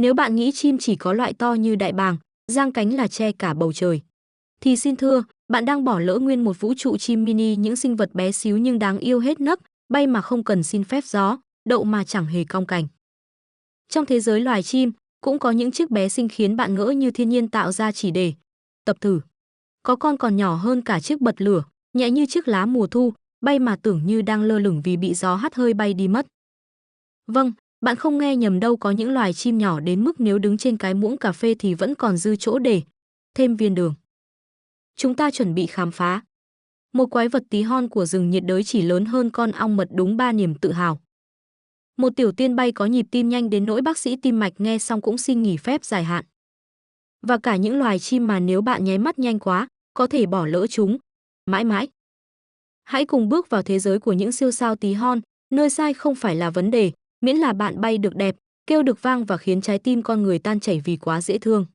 Nếu bạn nghĩ chim chỉ có loại to như đại bàng, giang cánh là che cả bầu trời, thì xin thưa, bạn đang bỏ lỡ nguyên một vũ trụ chim mini, những sinh vật bé xíu nhưng đáng yêu hết nấc, bay mà không cần xin phép gió, đậu mà chẳng hề cong cành. Trong thế giới loài chim, cũng có những chiếc bé xinh khiến bạn ngỡ như thiên nhiên tạo ra chỉ để tập thử. Có con còn nhỏ hơn cả chiếc bật lửa, nhẹ như chiếc lá mùa thu, bay mà tưởng như đang lơ lửng vì bị gió hắt hơi bay đi mất. Vâng, bạn không nghe nhầm đâu, có những loài chim nhỏ đến mức nếu đứng trên cái muỗng cà phê thì vẫn còn dư chỗ để thêm viên đường. Chúng ta chuẩn bị khám phá một quái vật tí hon của rừng nhiệt đới chỉ lớn hơn con ong mật, đúng 3 niềm tự hào. Một tiểu tiên bay có nhịp tim nhanh đến nỗi bác sĩ tim mạch nghe xong cũng xin nghỉ phép dài hạn. Và cả những loài chim mà nếu bạn nháy mắt nhanh quá, có thể bỏ lỡ chúng mãi mãi. Hãy cùng bước vào thế giới của những siêu sao tí hon, nơi sai không phải là vấn đề, miễn là bạn bay được đẹp, kêu được vang và khiến trái tim con người tan chảy vì quá dễ thương.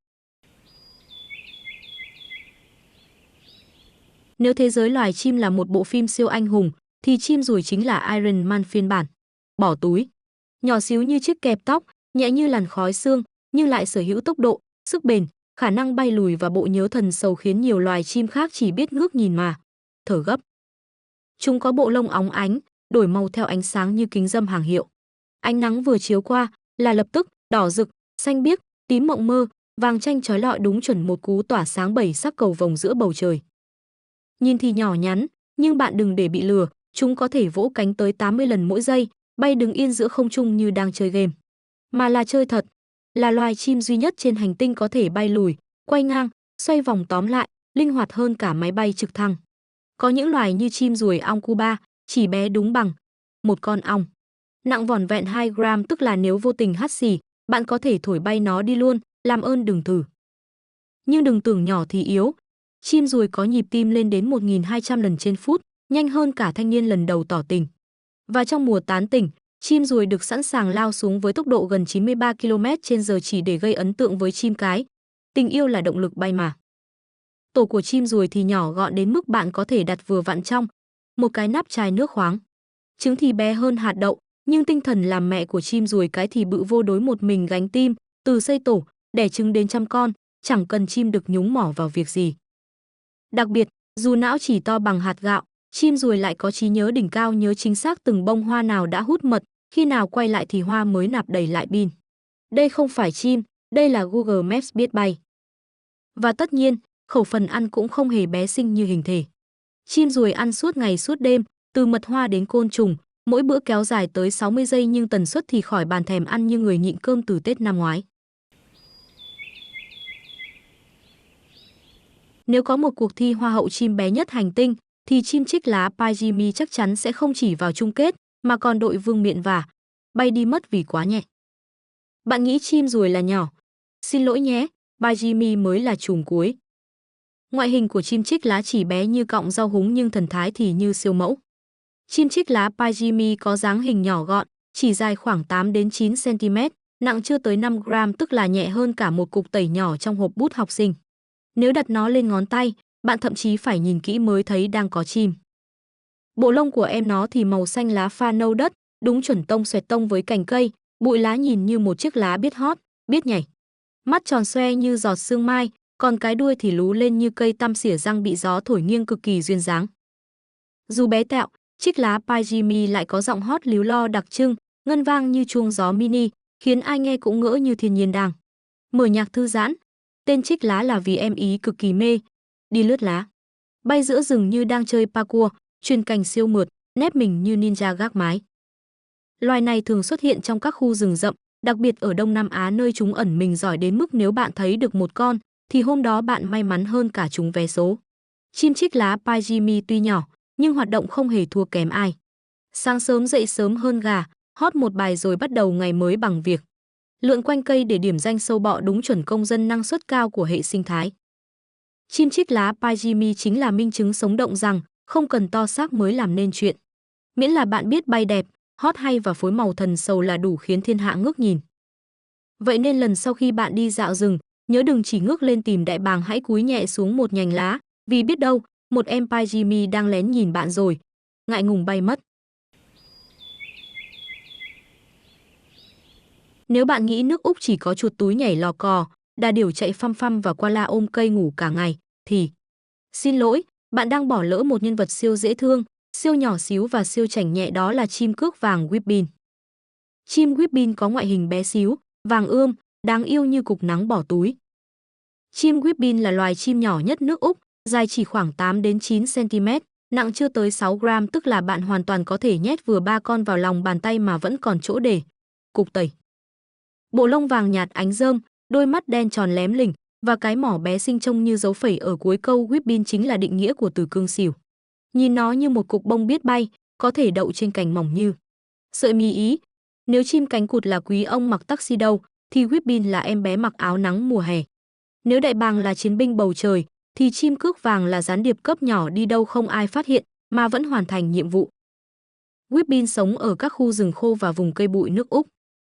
Nếu thế giới loài chim là một bộ phim siêu anh hùng, thì chim ruồi chính là Iron Man phiên bản bỏ túi. Nhỏ xíu như chiếc kẹp tóc, nhẹ như làn khói xương, nhưng lại sở hữu tốc độ, sức bền, khả năng bay lùi và bộ nhớ thần sầu khiến nhiều loài chim khác chỉ biết ngước nhìn mà thở gấp. Chúng có bộ lông óng ánh, đổi màu theo ánh sáng như kính râm hàng hiệu. Ánh nắng vừa chiếu qua là lập tức đỏ rực, xanh biếc, tím mộng mơ, vàng chanh chói lọi, đúng chuẩn một cú tỏa sáng 7 sắc cầu vồng giữa bầu trời. Nhìn thì nhỏ nhắn, nhưng bạn đừng để bị lừa, chúng có thể vỗ cánh tới 80 lần mỗi giây, bay đứng yên giữa không trung như đang chơi game. Mà là chơi thật, là loài chim duy nhất trên hành tinh có thể bay lùi, quay ngang, xoay vòng, tóm lại, linh hoạt hơn cả máy bay trực thăng. Có những loài như chim ruồi ong Cuba, chỉ bé đúng bằng một con ong. Nặng vỏn vẹn 2 gram, tức là nếu vô tình hắt xì, bạn có thể thổi bay nó đi luôn, làm ơn đừng thử. Nhưng đừng tưởng nhỏ thì yếu. Chim ruồi có nhịp tim lên đến 1.200 lần trên phút, nhanh hơn cả thanh niên lần đầu tỏ tình. Và trong mùa tán tỉnh, chim ruồi được sẵn sàng lao xuống với tốc độ gần 93 km/h chỉ để gây ấn tượng với chim cái. Tình yêu là động lực bay mà. Tổ của chim ruồi thì nhỏ gọn đến mức bạn có thể đặt vừa vặn trong một cái nắp chai nước khoáng. Trứng thì bé hơn hạt đậu, nhưng tinh thần làm mẹ của chim ruồi cái thì bự vô đối, một mình gánh tim, từ xây tổ, đẻ trứng đến chăm con, chẳng cần chim đực nhúng mỏ vào việc gì. Đặc biệt, dù não chỉ to bằng hạt gạo, chim ruồi lại có trí nhớ đỉnh cao, nhớ chính xác từng bông hoa nào đã hút mật, khi nào quay lại thì hoa mới nạp đầy lại pin. Đây không phải chim, đây là Google Maps biết bay. Và tất nhiên, khẩu phần ăn cũng không hề bé xinh như hình thể. Chim ruồi ăn suốt ngày suốt đêm, từ mật hoa đến côn trùng, mỗi bữa kéo dài tới 60 giây nhưng tần suất thì khỏi bàn, thèm ăn như người nhịn cơm từ Tết năm ngoái. Nếu có một cuộc thi hoa hậu chim bé nhất hành tinh, thì chim chích lá Pygmy chắc chắn sẽ không chỉ vào chung kết, mà còn đội vương miện và bay đi mất vì quá nhẹ. Bạn nghĩ chim ruồi là nhỏ? Xin lỗi nhé, Pygmy mới là chùm cuối. Ngoại hình của chim chích lá chỉ bé như cọng rau húng nhưng thần thái thì như siêu mẫu. Chim chích lá Pygmy có dáng hình nhỏ gọn, chỉ dài khoảng 8 đến 9 cm, nặng chưa tới 5 gram, tức là nhẹ hơn cả một cục tẩy nhỏ trong hộp bút học sinh. Nếu đặt nó lên ngón tay, bạn thậm chí phải nhìn kỹ mới thấy đang có chim. Bộ lông của em nó thì màu xanh lá pha nâu đất, đúng chuẩn tông xoẹt tông với cành cây, bụi lá nhìn như một chiếc lá biết hót, biết nhảy. Mắt tròn xoe như giọt sương mai, còn cái đuôi thì lú lên như cây tăm xỉa răng bị gió thổi nghiêng, cực kỳ duyên dáng. Dù bé tẹo, chiếc lá Pygmy lại có giọng hót líu lo đặc trưng, ngân vang như chuông gió mini, khiến ai nghe cũng ngỡ như thiên nhiên đang mở nhạc thư giãn. Tên chích lá là vì em ý cực kỳ mê đi lướt lá, bay giữa rừng như đang chơi parkour, chuyền cành siêu mượt, nép mình như ninja gác mái. Loài này thường xuất hiện trong các khu rừng rậm, đặc biệt ở Đông Nam Á, nơi chúng ẩn mình giỏi đến mức nếu bạn thấy được một con, thì hôm đó bạn may mắn hơn cả trúng vé số. Chim chích lá Pygmy tuy nhỏ, nhưng hoạt động không hề thua kém ai. Sáng sớm dậy sớm hơn gà, hót một bài rồi bắt đầu ngày mới bằng việc lượn quanh cây để điểm danh sâu bọ, đúng chuẩn công dân năng suất cao của hệ sinh thái. Chim chích lá Pygmy chính là minh chứng sống động rằng không cần to xác mới làm nên chuyện. Miễn là bạn biết bay đẹp, hót hay và phối màu thần sầu là đủ khiến thiên hạ ngước nhìn. Vậy nên lần sau khi bạn đi dạo rừng, nhớ đừng chỉ ngước lên tìm đại bàng, hãy cúi nhẹ xuống một nhành lá, vì biết đâu, một em Pygmy đang lén nhìn bạn rồi, ngại ngùng bay mất. Nếu bạn nghĩ nước Úc chỉ có chuột túi nhảy lò cò, đà điểu chạy phăm phăm và koala ôm cây ngủ cả ngày, thì xin lỗi, bạn đang bỏ lỡ một nhân vật siêu dễ thương, siêu nhỏ xíu và siêu chảnh nhẹ, đó là chim cước vàng Whitbean. Chim Whitbean có ngoại hình bé xíu, vàng ươm, đáng yêu như cục nắng bỏ túi. Chim Whitbean là loài chim nhỏ nhất nước Úc, dài chỉ khoảng 8 đến 9 cm, nặng chưa tới 6 gram, tức là bạn hoàn toàn có thể nhét vừa 3 con vào lòng bàn tay mà vẫn còn chỗ để cục tẩy. Bộ lông vàng nhạt ánh rơm, đôi mắt đen tròn lém lỉnh và cái mỏ bé xinh trông như dấu phẩy ở cuối câu Whitbean chính là định nghĩa của từ cương xỉu. Nhìn nó như một cục bông biết bay, có thể đậu trên cành mỏng như sợi mì Ý. Nếu chim cánh cụt là quý ông mặc tuxedo, thì Whitbean là em bé mặc áo nắng mùa hè. Nếu đại bàng là chiến binh bầu trời, thì chim cước vàng là gián điệp cấp nhỏ đi đâu không ai phát hiện mà vẫn hoàn thành nhiệm vụ. Whitbean sống ở các khu rừng khô và vùng cây bụi nước Úc.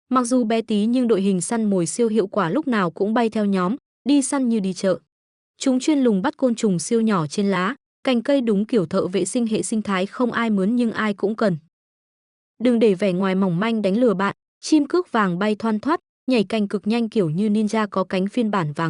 Mặc dù bé tí nhưng đội hình săn mồi siêu hiệu quả, lúc nào cũng bay theo nhóm, đi săn như đi chợ. Chúng chuyên lùng bắt côn trùng siêu nhỏ trên lá, cành cây, đúng kiểu thợ vệ sinh hệ sinh thái, không ai mướn nhưng ai cũng cần. Đừng để vẻ ngoài mỏng manh đánh lừa bạn, chim cước vàng bay thoăn thoắt, nhảy cành cực nhanh kiểu như ninja có cánh phiên bản vàng.